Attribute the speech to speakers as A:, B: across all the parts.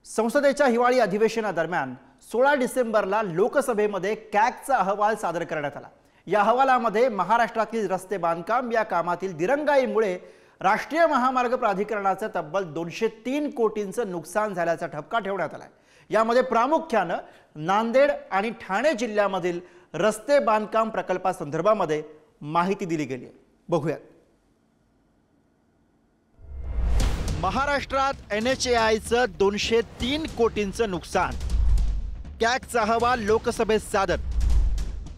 A: संसदेच्या हिवाळी अधिवेशनादरम्यान 16 डिसेंबरला लोकसभेमध्ये कॅगचा अहवाल सादर करण्यात आला। या अहवालामध्ये महाराष्ट्रातील रस्ते बांधकाम या कामातील दिरंगाईमुळे राष्ट्रीय महामार्ग प्राधिकरणाचे तब्बल 203 कोटींचं नुकसान झाल्याचा ठपका ठेवण्यात आला। यामध्ये प्रामुख्याने नांदेड आणि ठाणे जिल्ह्यामधील रस्ते बांधकाम प्रकल्पासंदर्भामध्ये माहिती दिली गेली आहे। बघूया। महाराष्ट्रात NHAIचं 203 कोटींचं नुकसान। कॅगचा अहवाल लोकसभेत सादर।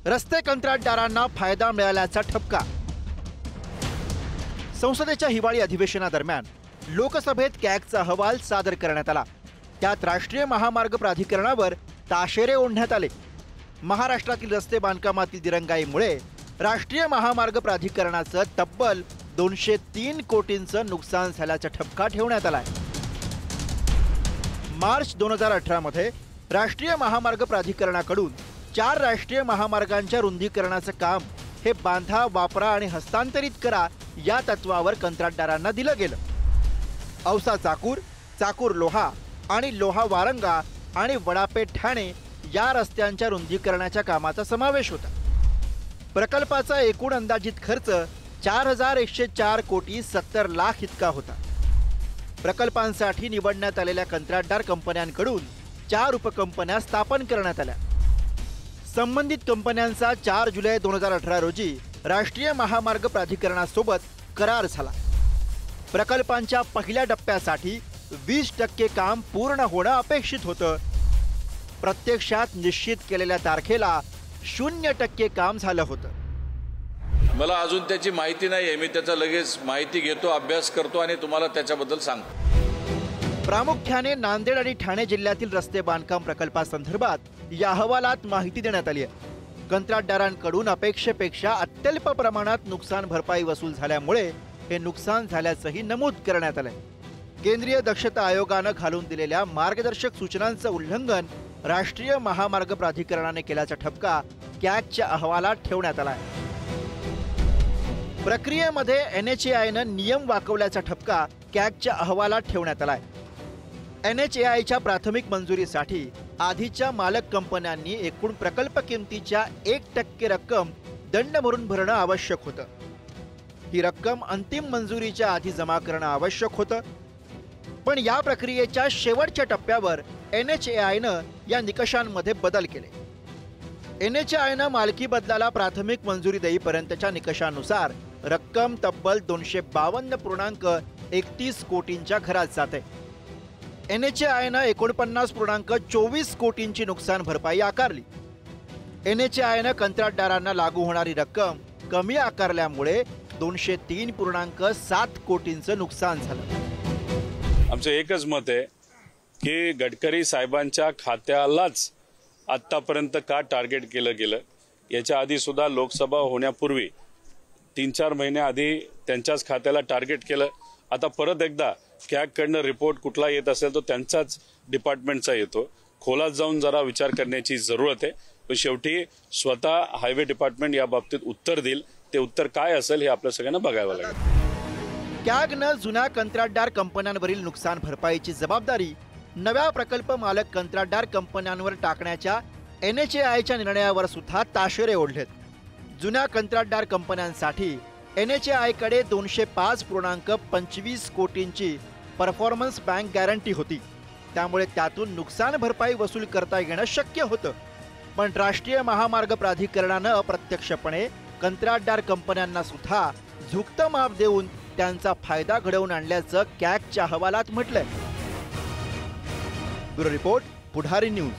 A: रस्ते कंत्राटदारांना फायदा मिळाल्याचा ठपका। संसदेच्या हिवाळी अधिवेशनादरम्यान लोकसभेत कॅगचा अहवाल सादर करण्यात आला। त्यात राष्ट्रीय महामार्ग प्राधिकरणावर ताशेरे ओढण्यात आले। महाराष्ट्रातील रस्ते बांधकामातील दिरंगाईमुळे राष्ट्रीय महामार्ग प्राधिकरणाचं तब्बल 203 कोटींचं नुकसान झाल्याचा ठपका ठेवण्यात आलाय। मार्च 2018 मध्ये राष्ट्रीय महामार्ग प्राधिकरणाकडून 4 राष्ट्रीय महामार्गांच्या रुंदीकरणाचं काम हे बांधा, वापरा आणि हस्तांतरित करा या तत्वावर कंत्राटदारांना दिलं गेलं। औसा चाकूर, चाकूर लोहा आणि लोहा वारंगा आणि वडापेठ ठाणे या रस्त्यांच्या रुंदीकरणाच्या कामाचा समावेश होता। प्रकल्पाचा एकूण अंदाजित खर्च 4104 कोटी 70 लाख इतका होता। प्रकल्पांसाठी निवडण्यात आलेल्या कंत्राटदार कंपन्यांकडून 4 उपकंपन्या स्थापन करण्यात आल्या। संबंधित कंपन्यांचा 4 जुलै 2018 रोजी राष्ट्रीय महामार्ग प्राधिकरणासोबत करार झाला। प्रकल्पांच्या पहिल्या टप्प्यासाठी 20% काम पूर्ण होणं अपेक्षित होतं। प्रत्यक्षात निश्चित केलेल्या तारखेला 0% काम झालं होतं।
B: मला अजून त्याची माहिती नाही आहे। मी त्याचा लगेच माहिती घेतो, अभ्यास करतो आणि तुम्हाला त्याच्याबद्दल सांगतो।
A: प्रामुख्याने नांदेड आणि ठाणे जिल्ह्यातील रस्ते बांधकाम प्रकल्पासंदर्भात या अहवालात माहिती देण्यात आली आहे। कंत्राटदारांकडून अपेक्षेपेक्षा अत्यल्प प्रमाणात नुकसान भरपाई वसूल झाल्यामुळे हे नुकसान झाल्याचंही नमूद करण्यात आलंय। केंद्रीय दक्षता आयोगानं घालून दिलेल्या मार्गदर्शक सूचनांचं उल्लंघन राष्ट्रीय महामार्ग प्राधिकरणाने केल्याचा ठपका कॅगच्या अहवालात ठेवण्यात आलाय। प्रक्रियेमध्ये NHAIनं नियम वाकवल्याचा ठपका कॅगच्या अहवालात ठेवण्यात आलाय। NHAIच्या प्राथमिक मंजुरीसाठी आधीच्या मालक कंपन्यांनी एकूण प्रकल्प किमतीच्या 1% रक्कम दंड म्हणून भरणं आवश्यक होतं। ही रक्कम अंतिम मंजुरीच्या आधी जमा करणं आवश्यक होतं। पण या प्रक्रियेच्या शेवटच्या टप्प्यावर NHAIनं या निकषांमध्ये बदल केले। NHAIनं मालकी बदलाला प्राथमिक मंजुरी देईपर्यंतच्या निकषानुसार रक्कम तब्बल 252.31 कोटींच्या घरात जाते। NHAIनं 49.24 कोटींची नुकसान भरपाई आकारली। NHAIनं कंत्राटदारांना लागू होणारी रक्कम कमी आकारल्यामुळे 203.7 कोटींचं नुकसान झालं।
B: आमचं एकच मत आहे की गडकरी साहेबांच्या खात्यालाच आतापर्यंत का टार्गेट केलं गेलं। याच्या आधी सुद्धा लोकसभा होण्यापूर्वी 3-4 महिन्याआधी त्यांच्याच खात्याला टार्गेट केलं। आता परत एकदा कॅगकडनं रिपोर्ट कुठला येत असेल तो त्यांचाच डिपार्टमेंटचा येतो। खोलात जाऊन जरा विचार करण्याची जरूरत आहे। पण शेवटी स्वतः हायवे डिपार्टमेंट या बाबतीत उत्तर देईल। ते उत्तर काय असेल हे आपल्या सगळ्यांना बघावं लागेल।
A: कॅगनं जुन्या कंत्राटदार कंपन्यांवरील नुकसान भरपाईची जबाबदारी नव्या प्रकल्प मालक कंत्राटदार कंपन्यांवर टाकण्याच्या NHAIच्या निर्णयावर सुद्धा ताशेरे ओढलेत। जुन्या कंत्राटदार कंपन्यांसाठी NHAIकडे 205.25 कोटींची परफॉर्मन्स बँक गॅरंटी होती। त्यामुळे त्यातून नुकसान भरपाई वसूल करता येणं शक्य होतं। पण राष्ट्रीय महामार्ग प्राधिकरणानं अप्रत्यक्षपणे कंत्राटदार कंपन्यांना सुद्धा झुकतं माप देऊन त्यांचा फायदा घडवून आणल्याचं कॅगच्या अहवालात म्हटलंय। ब्युरो रिपोर्ट, पुढारी न्यूज।